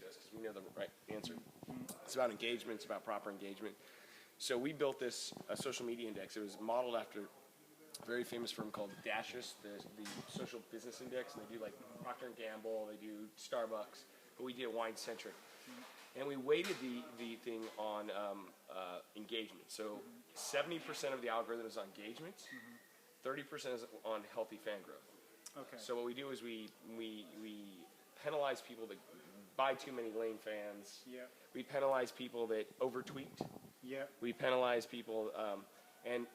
to us because we know the right answer. It's about engagement. It's about proper engagement. So we built this social media index. It was modeled after a very famous firm called Dashus, the social business index, and they do like Procter & Gamble, they do Starbucks, but we did wine-centric. And we weighted the thing on engagement. So 70% of the algorithm is on engagement, 30% is on healthy fan growth. Okay. So what we do is we penalize people that buy too many lame fans. Yeah. We penalize people that over-tweet. Yeah. We penalize people, and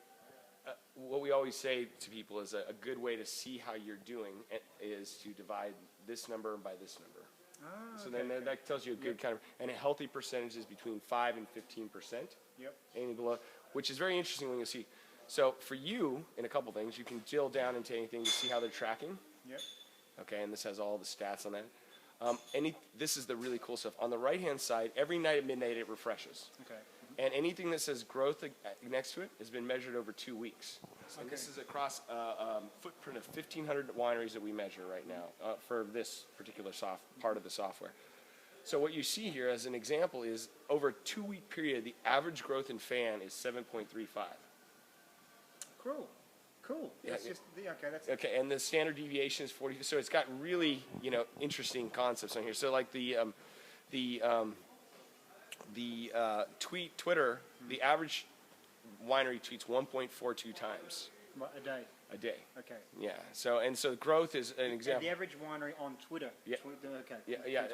what we always say to people is a good way to see how you're doing is to divide this number by this number. Ah, so then that tells you a good kind of, and a healthy percentage is between 5 and 15%. Yep. Anything below, which is very interesting when you see. So for you, in a couple things, you can drill down into anything to see how they're tracking. Yep. Okay, and this has all the stats on that. This is the really cool stuff. On the right-hand side, every night at midnight it refreshes. Okay. And anything that says growth next to it has been measured over 2 weeks. So this is across a footprint of 1,500 wineries that we measure right now for this particular part of the software. So what you see here as an example is over a 2-week period, the average growth in fan is 7.35. Cool. Cool. Yeah, okay, and the standard deviation is 40. So it's got really, interesting concepts on here. So like Twitter, the average winery tweets 1.42 times. A day. A day. Okay. Yeah. So growth is an example. The average winery on Twitter. Yeah. Okay. Yeah.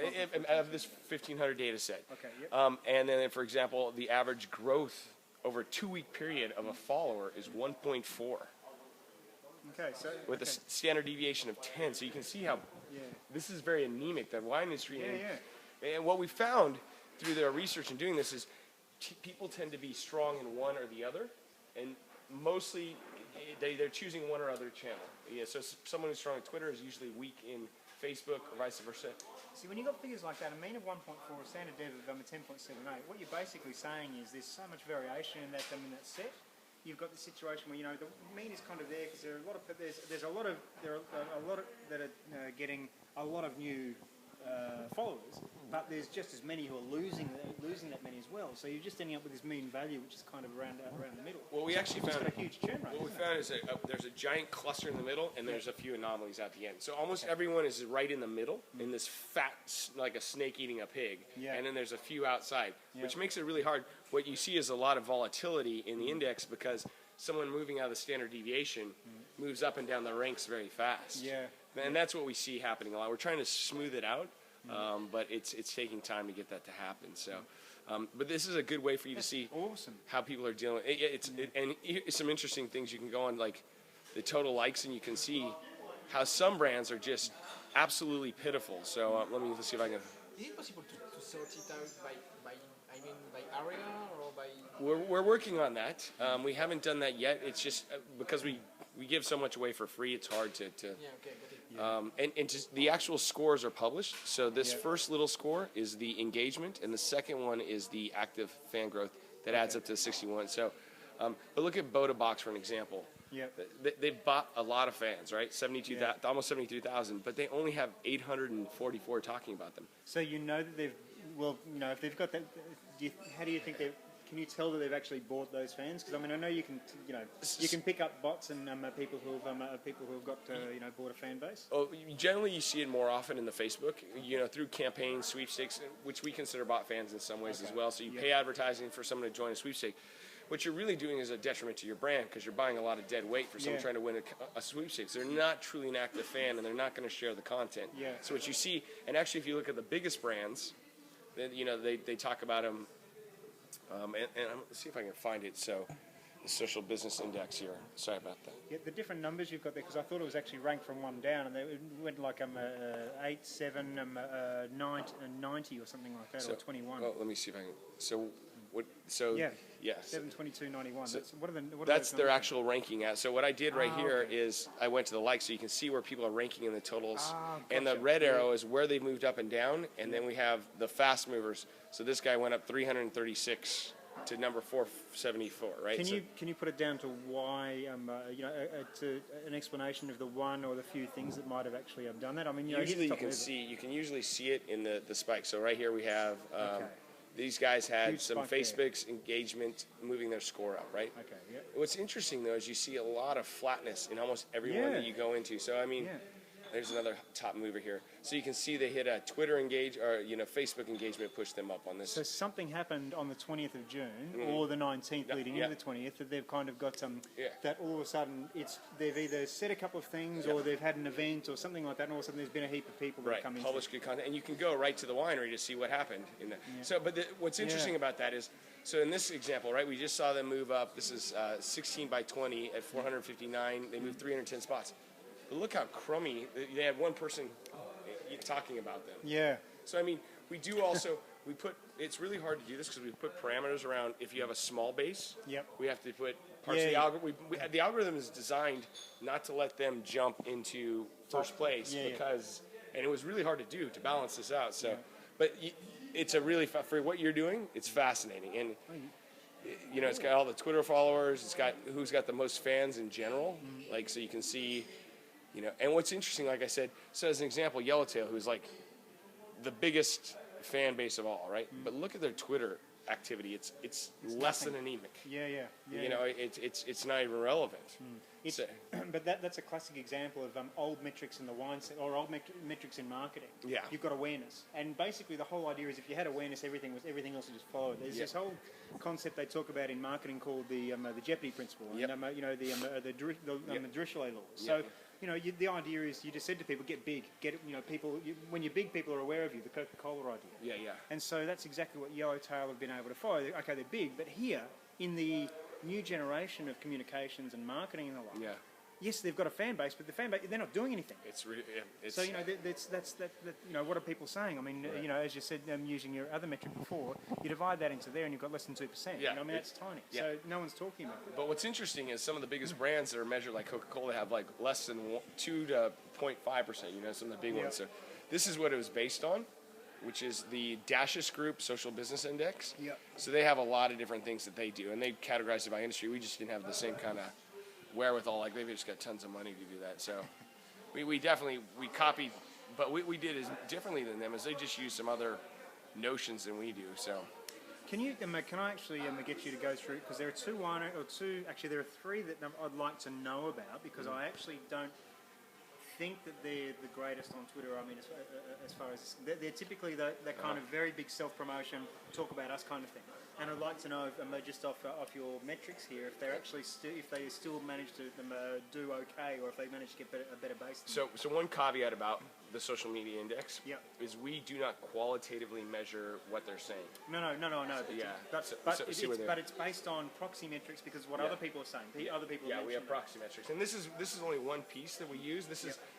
Of this 1,500 data set. Okay. Yep. And then, for example, the average growth over a 2-week period of a follower is 1.4. Okay. So with a standard deviation of 10. So you can see how this is very anemic. The wine industry. And what we found through their research and doing this is people tend to be strong in one or the other, and mostly they're choosing one or other channel. Yeah, so someone who's strong in Twitter is usually weak in Facebook or vice versa. See, when you've got figures like that, a mean of 1.4, a standard dev of 10.78, what you're basically saying is there's so much variation in that set. You've got the situation where the mean is kind of there because there are a lot of there are a lot that are getting a lot of new followers, but there's just as many who are losing that many as well. So you're just ending up with this mean value, which is kind of around the middle. Well, we actually found a huge churn rate. What we found is there's a giant cluster in the middle, and there's a few anomalies at the end. So almost everyone is right in the middle in this fat, like a snake eating a pig, and then there's a few outside, which makes it really hard. What you see is a lot of volatility in the index because someone moving out of the standard deviation moves up and down the ranks very fast. Yeah. And that's what we see happening a lot. We're trying to smooth it out, but it's taking time to get that to happen. So, but this is a good way for you to see how people are dealing. And some interesting things you can go on, like the total likes, and you can see how some brands are just absolutely pitiful. So let's see if I can. Is it possible to sort it out by area or by? We're working on that. We haven't done that yet. It's just because we give so much away for free. It's hard to. Yeah. Okay. And the actual scores are published. So this first little score is the engagement, and the second one is the active fan growth that adds up to 61. So, but look at Boda Box for an example. Yeah. They've bought a lot of fans, right? 72,000, almost 72,000, but they only have 844 talking about them. So that they've if they've got that, how do you think they've? Can you tell that they've actually bought those fans? Because I know you can, you can pick up bots and people who have got bought a fan base. Oh, generally you see it more often in the Facebook, through campaigns, sweepstakes, which we consider bot fans in some ways as well. So you pay advertising for someone to join a sweepstake. What you're really doing is a detriment to your brand because you're buying a lot of dead weight for someone trying to win a sweepstakes. They're not truly an active fan, and they're not going to share the content. Yeah. So what you see, and actually if you look at the biggest brands, then they talk about them. Let's see if I can find it. So, the social business index here. Sorry about that. Yeah, the different numbers you've got there, because I thought it was actually ranked from one down, and they went like 8, 7, 90 or something like that, or 21. Oh, let me see if I can. So, what? So yeah. 7, 22, 91. So what that's their actual ranking at. So what I did right here is I went to the likes, so you can see where people are ranking in the totals. Gotcha. And the red arrow is where they moved up and down, and then we have the fast movers. So this guy went up 336 to number 474, right? Can you put it down to why to an explanation of the one or the few things that might have actually done that? I mean, Usually you can usually see it in the spike. So right here we have these guys had Huge some spike Facebook's engagement moving their score up, right? Okay. Yeah. What's interesting though is you see a lot of flatness in almost every one that you go into. So I mean, there's another top mover here. So you can see they hit a Twitter Facebook engagement pushed them up on this. So something happened on the 20th of June or the 19th leading into the 20th that they've kind of got that all of a sudden they've either said a couple of things or they've had an event or something like that, and all of a sudden there's been a heap of people that come in. Publish good content, and you can go right to the winery to see what happened in that. So, but what's interesting about that is, so in this example, right, we just saw them move up. This is 16 by 20 at 459. They moved 310 spots. But look how crummy, they had one person talking about them. Yeah. So, I mean, we do also, it's really hard to do this because we put parameters around if you have a small base. Yep. We have to put parts of the algorithm. The algorithm is designed not to let them jump into first place and it was really hard to do to balance this out. So, but it's a really, for what you're doing, it's fascinating. And, it's got all the Twitter followers, it's got who's got the most fans in general. Like, so you can see, and what's interesting, like I said, so as an example, Yellowtail, who's like the biggest fan base of all, right? But look at their Twitter activity; it's less than anemic. Yeah. It's not even relevant. But that's a classic example of old metrics in the wine or old metrics in marketing. Yeah, you've got awareness, and basically the whole idea is if you had awareness, everything else would just follow. There's this whole concept they talk about in marketing called the Jeopardy principle, and the Dirichlet laws. So. The idea is you just said to people, get big, people. When you're big, people are aware of you. The Coca-Cola idea. Yeah. And so that's exactly what Yellowtail have been able to follow. Okay, they're big, but here in the new generation of communications and marketing and the like, yes, they've got a fan base, but the fan base, they're not doing anything. It's really, so what are people saying? I mean, as you said, using your other metric before, you divide that into there, and you've got less than 2%. Yeah, I mean that's tiny. Yeah. So no one's talking about that. But what's interesting is some of the biggest brands that are measured, like Coca-Cola, have like less than 2 to 0.5%. Some of the big ones. So this is what it was based on, which is the Dashes Group Social Business Index. Yep. So they have a lot of different things that they do, and they categorize it by industry. We just didn't have the same kind of wherewithal, like they've just got tons of money to do that. So we definitely copied, but we did as differently than them, as they just use some other notions than we do. So can I actually get you to go through, because there are there are three that I'd like to know about, because I actually don't think that they're the greatest on Twitter. I mean, as far as they're typically that kind of very big self-promotion, talk about us kind of thing. And I'd like to know, just off your metrics here, if they're actually if they still manage to do okay, or if they manage to get a better base. So one caveat about the social media index is we do not qualitatively measure what they're saying. No. But it's based on proxy metrics, because what other people are saying. Other people. We have proxy metrics, and this is only one piece that we use.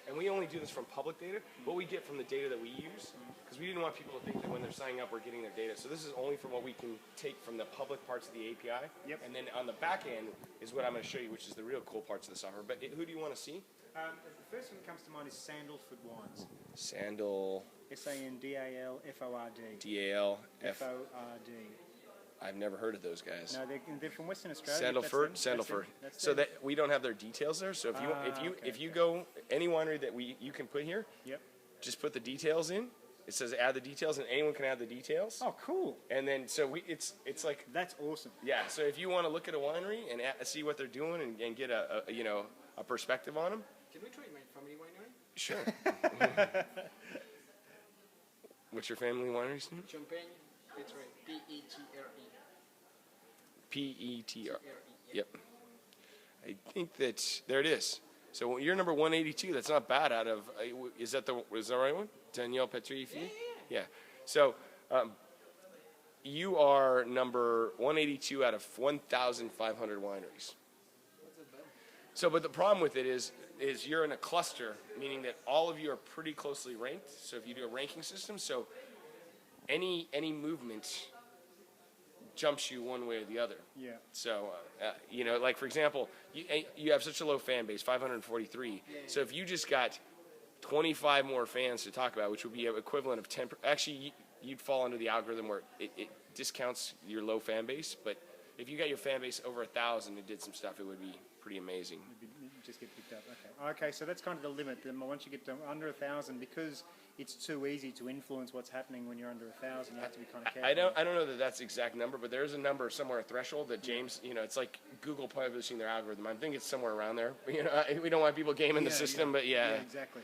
And we only do this from public data. What we get from the data that we use, because we didn't want people to think that when they're signing up we're getting their data. So this is only from what we can take from the public parts of the API. And then on the back end is what I'm going to show you, which is the real cool parts of the software. But who do you want to see? The first one that comes to mind is Sandalford Wines. Sandal. Sandalford. DALFORD. I've never heard of those guys. No, they're from Western Australia. Sandalford. So that we don't have their details there. So if you go any winery that you can put here, just put the details in. It says add the details, and anyone can add the details. Oh, cool! And then it's like that's awesome. Yeah. So if you want to look at a winery and see what they're doing and get a perspective on them. Can we try my family winery? Sure. What's your family winery's name? Champagne, Petre, Petre. Petre. Yep. I think that there it is. So you're number 182. That's not bad. Out of is that the right one? Danielle Petrie? Yeah. So you are number 182 out of 1,500 wineries. So, but the problem with it is you're in a cluster, meaning that all of you are pretty closely ranked. So if you do a ranking system, so any movement jumps you one way or the other. Yeah. So, like for example, you have such a low fan base, 543. So if you just got 25 more fans to talk about, which would be equivalent of 10. Actually, you'd fall under the algorithm where it discounts your low fan base, but if you got your fan base over 1,000 and did some stuff, it would be pretty amazing. You just get picked up. Okay, so that's kind of the limit. Then once you get to under 1,000, because it's too easy to influence what's happening when you're under 1,000, you have to be kind of careful. I don't know that that's the exact number, but there is a number somewhere, a threshold that James, it's like Google publishing their algorithm. I think it's somewhere around there. We don't want people gaming the system, but yeah. Exactly.